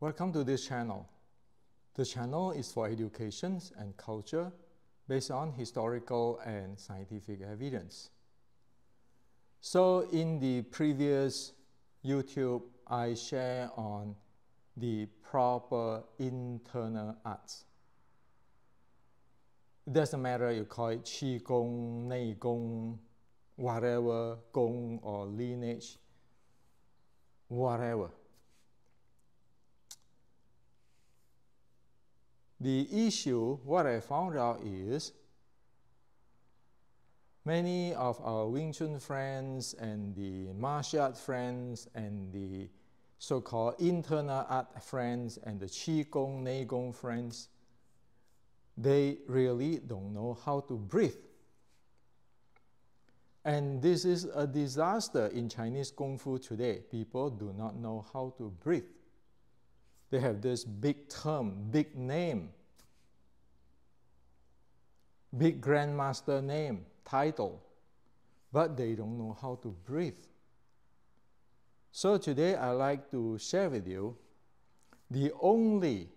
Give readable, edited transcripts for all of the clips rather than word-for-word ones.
Welcome to this channel. The channel is for education and culture based on historical and scientific evidence. So in the previous YouTube, I share on the proper internal arts. It doesn't matter you call it Qigong, Neigong, whatever, Gong or lineage, whatever. The issue, what I found out is, many of our Wing Chun friends and the martial art friends and the so-called internal art friends and the Qigong, Neigong friends, they really don't know how to breathe. And this is a disaster in Chinese Kung Fu today. People do not know how to breathe. They have this big term, big name, big grandmaster name, title, but they don't know how to breathe. So today I'd like to share with you the only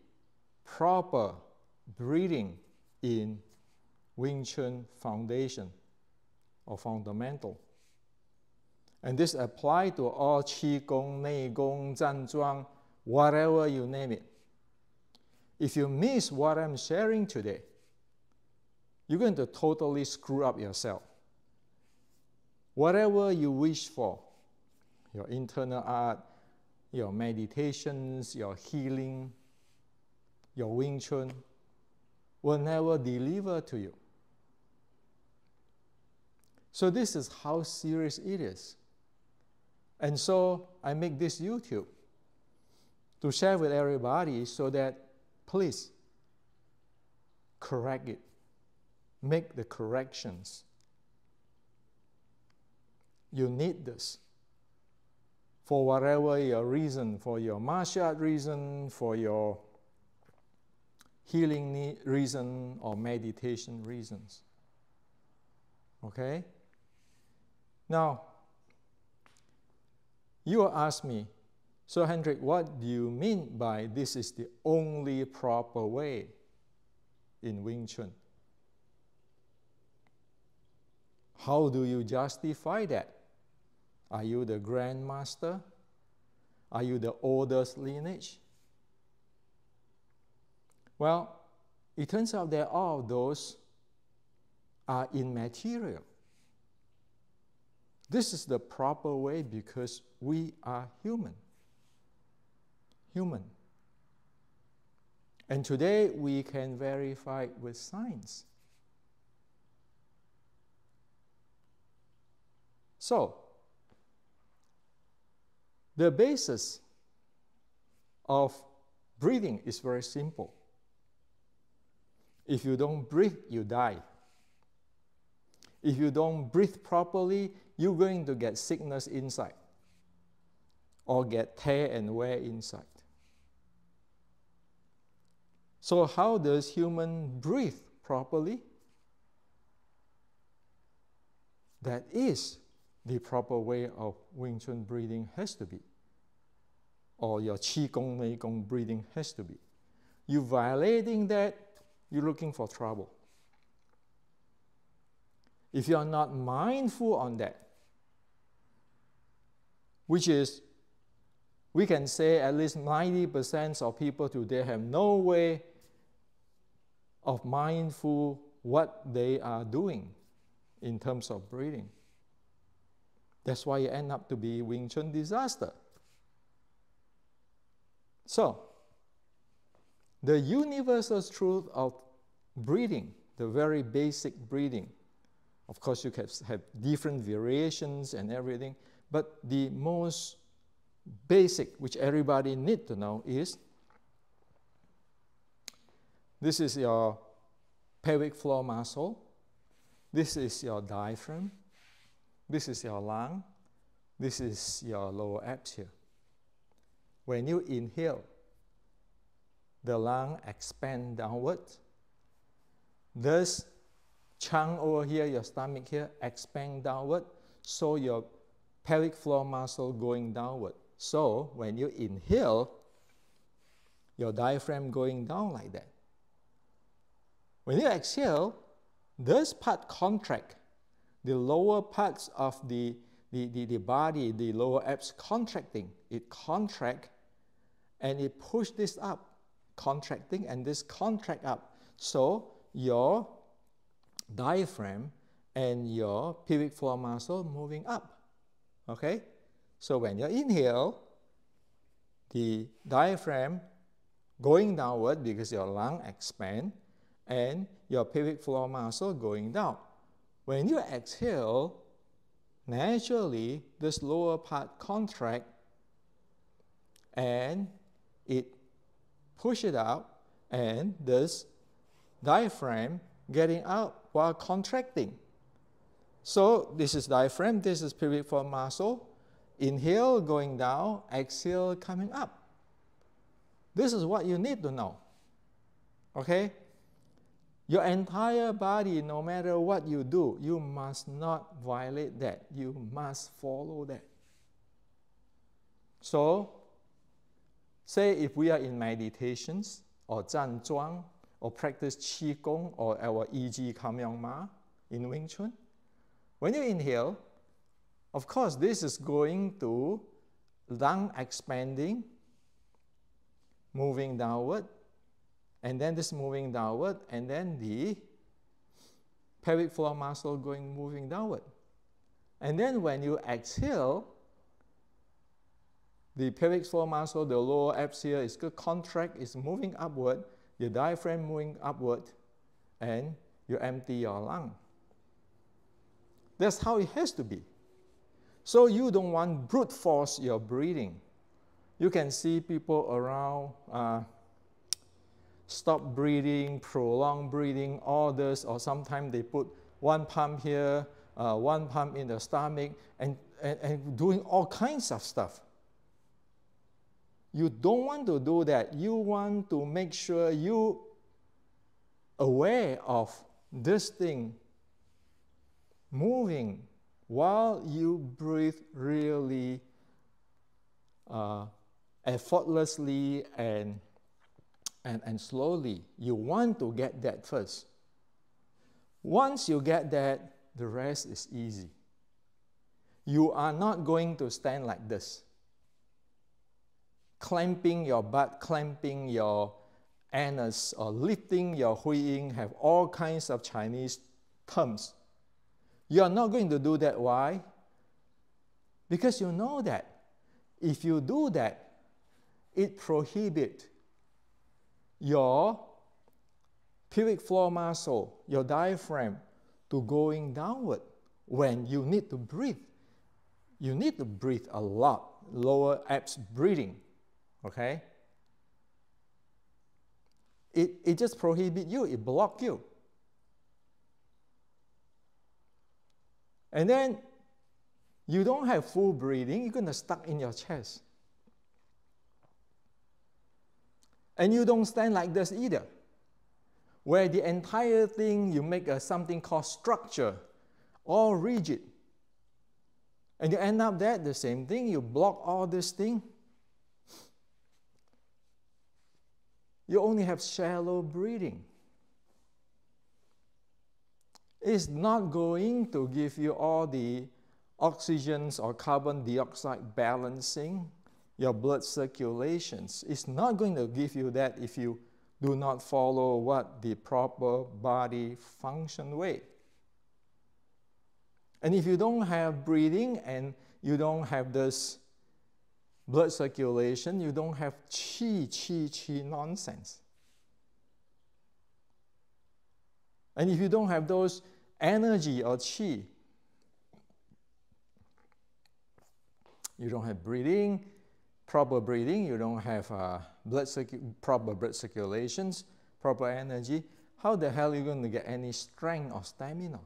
proper breathing in Wing Chun foundation or fundamental. And this applies to all Qigong, Neigong, Zhanzhuang, whatever you name it. If you miss what I'm sharing today, you're going to totally screw up yourself. Whatever you wish for, your internal art, your meditations, your healing, your Wing Chun, will never deliver to you. So this is how serious it is. And so I make this YouTube to share with everybody so that please correct it. Make the corrections. You need this. For whatever your reason, for your martial art reason, for your healing reason, or meditation reasons. Okay? Now, you will ask me, so Hendrik, what do you mean by this is the only proper way in Wing Chun? How do you justify that? Are you the grandmaster? Are you the oldest lineage? Well, it turns out that all of those are immaterial. This is the proper way because we are human. And today we can verify with science. So, the basis of breathing is very simple. If you don't breathe, you die. If you don't breathe properly, you're going to get sickness inside or get tear and wear inside. So how does human breathe properly? That is the proper way of Wing Chun breathing has to be, or your Qigong, Neigong breathing has to be. You violating that, you're looking for trouble. If you are not mindful on that, which is, we can say at least 90% of people today have no way of mindful what they are doing in terms of breathing. That's why you end up to be Wing Chun disaster. So, the universal truth of breathing, the very basic breathing, of course you can have different variations and everything, but the most basic, which everybody needs to know, is this is your pelvic floor muscle, this is your diaphragm, this is your lung, this is your lower abs here. When you inhale, the lung expands downward. This chunk over here, your stomach here, expand downward, so your pelvic floor muscle going downward. So when you inhale, your diaphragm going down like that. When you exhale, this part contract. The lower parts of the body, the lower abs contracting. It contract and it push this up, contracting, and this contract up. So your diaphragm and your pelvic floor muscle moving up. Okay? So when you inhale, the diaphragm going downward because your lung expand and your pelvic floor muscle going down. When you exhale, naturally this lower part contract and it push it out, and this diaphragm getting out while contracting. So this is diaphragm, this is pelvic floor muscle. Inhale going down, exhale coming up. This is what you need to know. Okay? Your entire body, no matter what you do, you must not violate that. You must follow that. So, say if we are in meditations or 站桩 or practice Qigong or our E.G. Ma in Wing Chun, when you inhale, of course, this is going to lung expanding, moving downward, and then this moving downward, and then the pelvic floor muscle moving downward. And then when you exhale, the pelvic floor muscle, the lower abs here is good contract, is moving upward, the diaphragm moving upward, and you empty your lung. That's how it has to be. So you don't want brute force your breathing. You can see people around stop breathing, prolong breathing, all this, or sometimes they put one pump here, one pump in the stomach, and doing all kinds of stuff. You don't want to do that. You want to make sure you aware of this thing moving while you breathe really effortlessly and slowly. You want to get that first. Once you get that, the rest is easy. You are not going to stand like this, clamping your butt, clamping your anus, or lifting your huiying, have all kinds of Chinese terms. You are not going to do that. Why? Because you know that if you do that, it prohibits your pelvic floor muscle, your diaphragm, to going downward when you need to breathe. You need to breathe a lot, lower abs breathing, okay? It just prohibits you, it blocks you. And then you don't have full breathing, you're going to stuck in your chest. And you don't stand like this either, where the entire thing you make something called structure, all rigid. And you end up that the same thing, you block all this thing. You only have shallow breathing. It's not going to give you all the oxygens or carbon dioxide balancing your blood circulations. It's not going to give you that if you do not follow what the proper body function way. And if you don't have breathing and you don't have this blood circulation, you don't have qi nonsense. And if you don't have those energy or qi, you don't have breathing, proper breathing, you don't have proper blood circulations, proper energy, how the hell are you going to get any strength or stamina?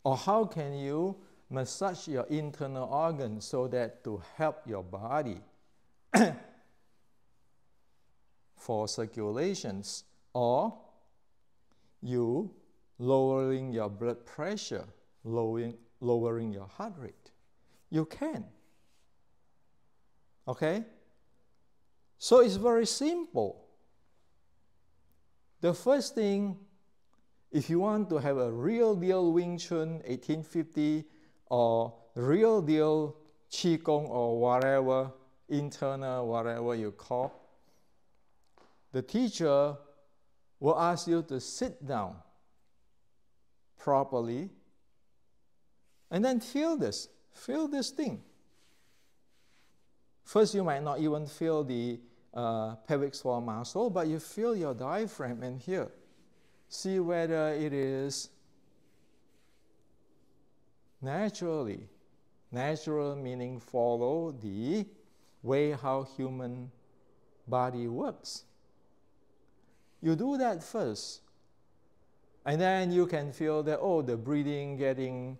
Or how can you massage your internal organs so that to help your body for circulations, or you lowering your blood pressure, lowering your heart rate? You can. Okay? So it's very simple. The first thing, if you want to have a real deal Wing Chun 1850 or real deal Qigong or whatever, internal, whatever you call, the teacher will ask you to sit down properly and then feel this thing. First, you might not even feel the pelvic floor muscle, but you feel your diaphragm and here. See whether it is naturally. Natural meaning follow the way how human body works. You do that first. And then you can feel that, oh, the breathing getting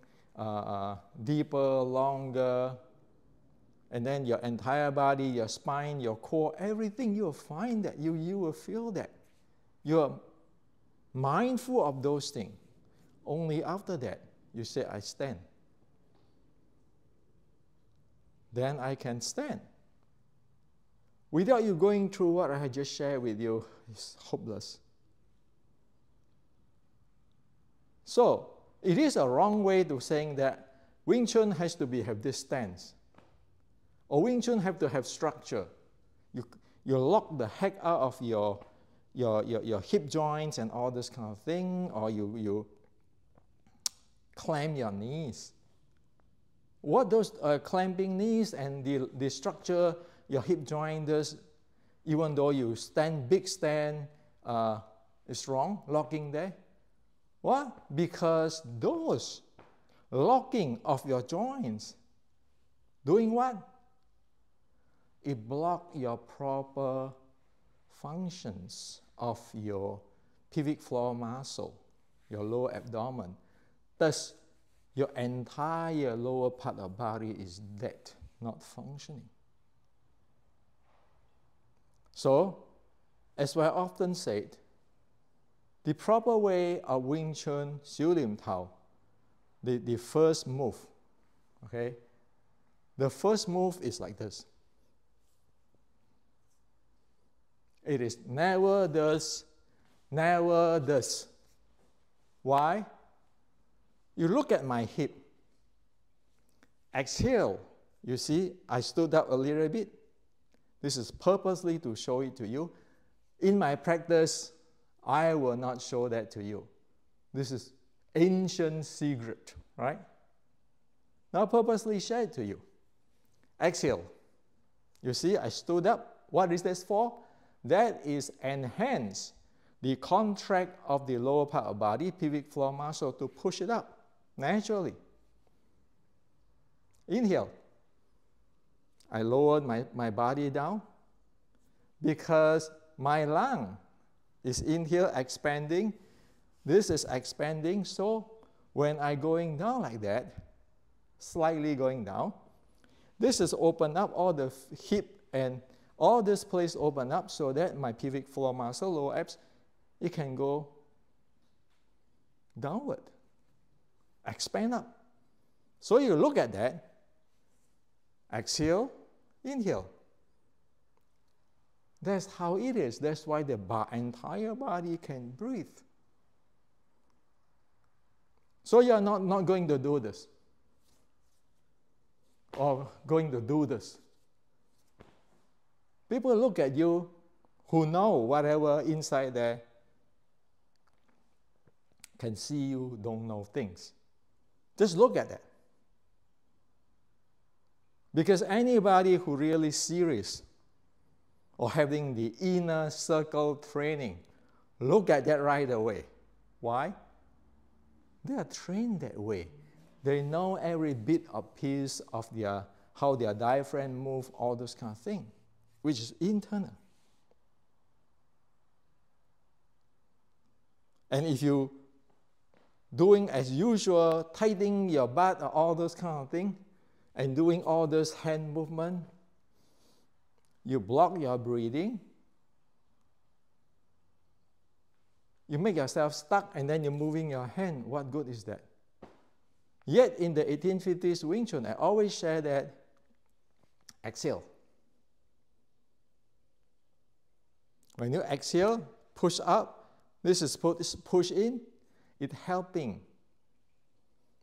deeper, longer. And then your entire body, your spine, your core, everything, you'll find that, you will feel that. You're mindful of those things. Only after that, you say, I stand. Then I can stand. Without you going through what I just shared with you, it's hopeless. So, it is a wrong way to saying that Wing Chun has to have this stance. Or Wing Chun have to have structure. You lock the heck out of your hip joints and all this kind of thing, or you clamp your knees. What those clamping knees and the structure your hip joint does, even though you stand, big stand, is wrong, locking there. What? Because those locking of your joints, doing what? It blocks your proper functions of your pelvic floor muscle, your lower abdomen. Thus, your entire lower part of body is dead, not functioning. So, as I often said, the proper way of Wing Chun, Xiu Lim Tao, the first move, okay? The first move is like this. It is never this, never this. Why? You look at my hip. Exhale. You see, I stood up a little bit. This is purposely to show it to you. In my practice, I will not show that to you. This is ancient secret, right? Now purposely share it to you. Exhale. You see, I stood up. What is this for? That is enhance the contract of the lower part of body, pelvic floor muscle, to push it up naturally. Inhale. I lowered my body down because my lung is in here expanding. This is expanding, so when I going down like that, slightly going down, this is open up, all the hip and all this place open up so that my pelvic floor muscle, lower abs, it can go downward, expand up. So you look at that, exhale, inhale. That's how it is. That's why the entire body can breathe. So you're not going to do this or going to do this. People look at you who know whatever inside there, can see you don't know things. Just look at that. Because anybody who really serious or having the inner circle training, look at that right away. Why? They are trained that way. They know every bit of piece of how their diaphragm move, all those kind of things, which is internal. And if you doing as usual, tightening your butt, all those kind of things, and doing all this hand movement, you block your breathing, you make yourself stuck, and then you're moving your hand. What good is that? Yet in the 1850s Wing Chun, I always share that exhale. When you exhale, push up. This is push in. It's helping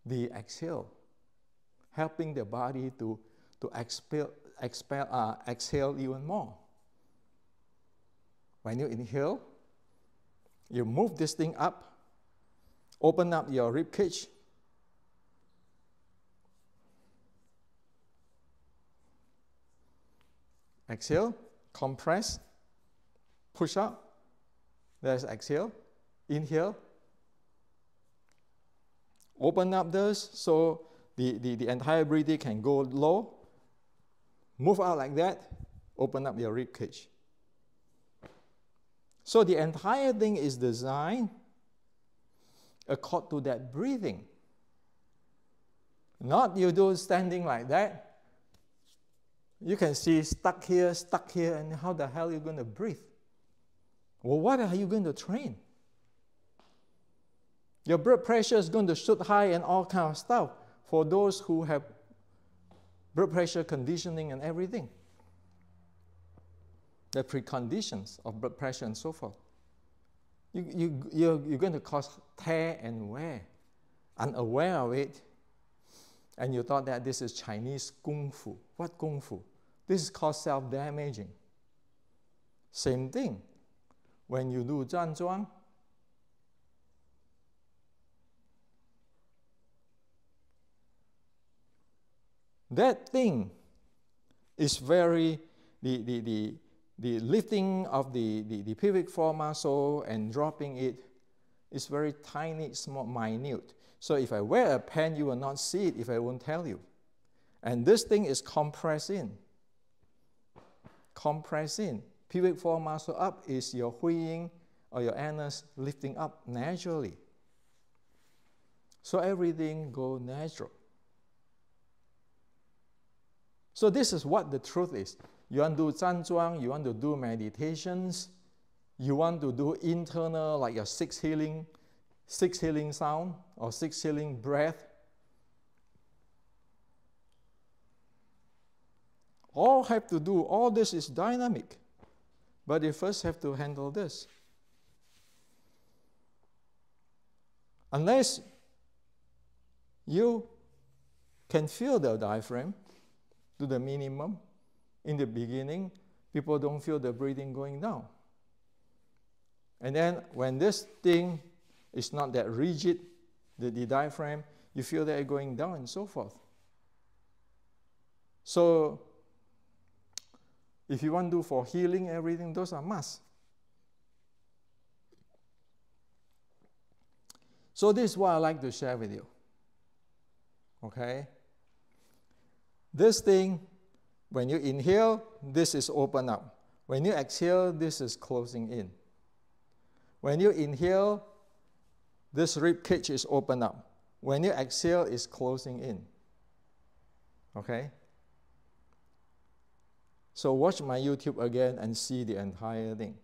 the exhale, helping the body to exhale even more. When you inhale, you move this thing up, open up your rib cage. Exhale, compress, push up. There's exhale, inhale. Open up this so the entire breathing can go low. Move out like that, open up your rib cage. So the entire thing is designed according to that breathing. Not you do standing like that. You can see stuck here, and how the hell are you going to breathe? Well, what are you going to train? Your blood pressure is going to shoot high and all kind of stuff for those who have blood pressure conditioning and everything. The preconditions of blood pressure and so forth. You're going to cause tear and wear, unaware of it, and you thought that this is Chinese Kung Fu. What Kung Fu? This is called self-damaging. Same thing. When you do Zhan Zhuang, that thing is very, the lifting of the pelvic floor muscle and dropping it is very tiny, small, minute. So if I wear a pen, you will not see it if I won't tell you. And this thing is compressed in. Compressed in. Pelvic floor muscle up is your huiying or your anus lifting up naturally. So everything goes natural. So this is what the truth is. You want to do Zhan Zhuang, you want to do meditations, you want to do internal, like your six healing sound or six healing breath. All have to do, all this is dynamic. But you first have to handle this. Unless you can feel the diaphragm to the minimum, in the beginning, people don't feel the breathing going down. And then when this thing is not that rigid, the diaphragm, you feel that it going down and so forth. So if you want to do for healing, everything, those are must. So this is what I like to share with you. Okay? This thing, when you inhale, this is open up. When you exhale, this is closing in. When you inhale, this rib cage is open up. When you exhale, it's closing in. Okay? So watch my YouTube again and see the entire thing.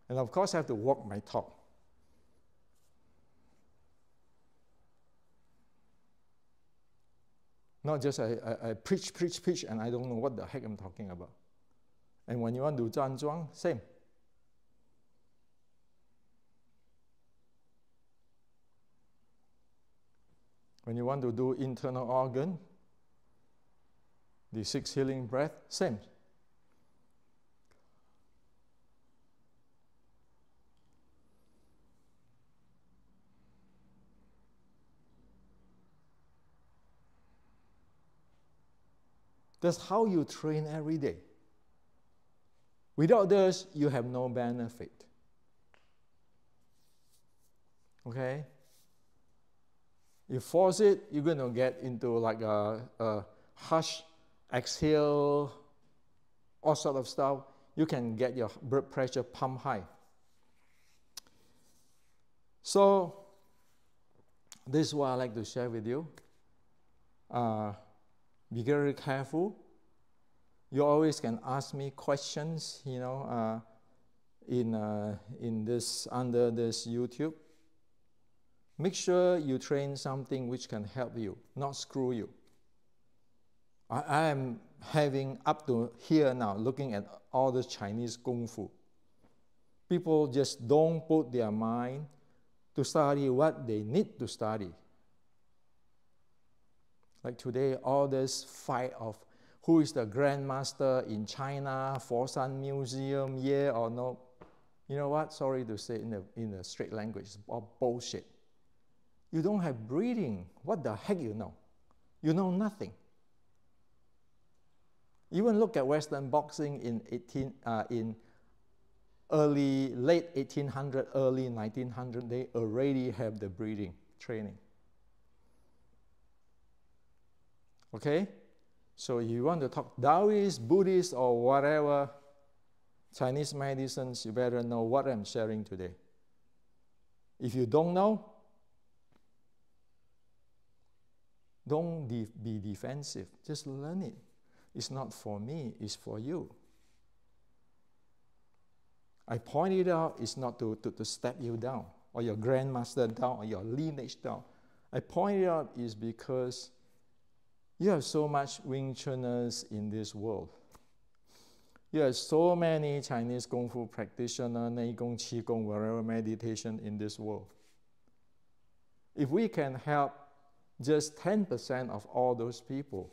And of course, I have to walk my talk. Not just I preach, and I don't know what the heck I'm talking about. And when you want to do Zhan Zhuang, same. When you want to do internal organ, the six healing breath, same. That's how you train every day. Without this, you have no benefit. Okay? You force it, you're going to get into like a hush, exhale, all sort of stuff. You can get your blood pressure pump high. So, this is what I like to share with you. Be very careful. You always can ask me questions, you know, in this, under this YouTube. Make sure you train something which can help you, not screw you. I am having up to here now, looking at all the Chinese Kung Fu. People just don't put their mind to study what they need to study. Like today, all this fight of who is the grandmaster in China, Foshan Museum, yeah or no. You know what? Sorry to say in a straight language, it's all bullshit. You don't have breathing. What the heck you know? You know nothing. Even look at Western boxing in late 1800, early 1900, they already have the breathing training. Okay? So you want to talk Taoist, Buddhist, or whatever, Chinese medicines, you better know what I'm sharing today. If you don't know, don't be defensive. Just learn it. It's not for me, it's for you. I pointed out, it's not to step you down, or your grandmaster down, or your lineage down. I pointed out is because you have so much Wing Chuners in this world. You have so many Chinese Kung Fu practitioners, Neigong, Qigong, whatever meditation in this world. If we can help just 10% of all those people,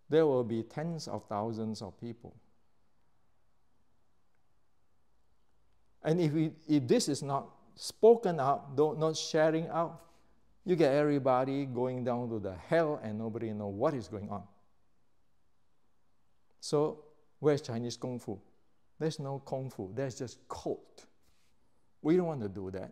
there will be tens of thousands of people. And if this is not spoken out, not sharing out, you get everybody going down to the hell and nobody knows what is going on. So, where's Chinese Kung Fu? There's no Kung Fu, there's just cult. We don't want to do that.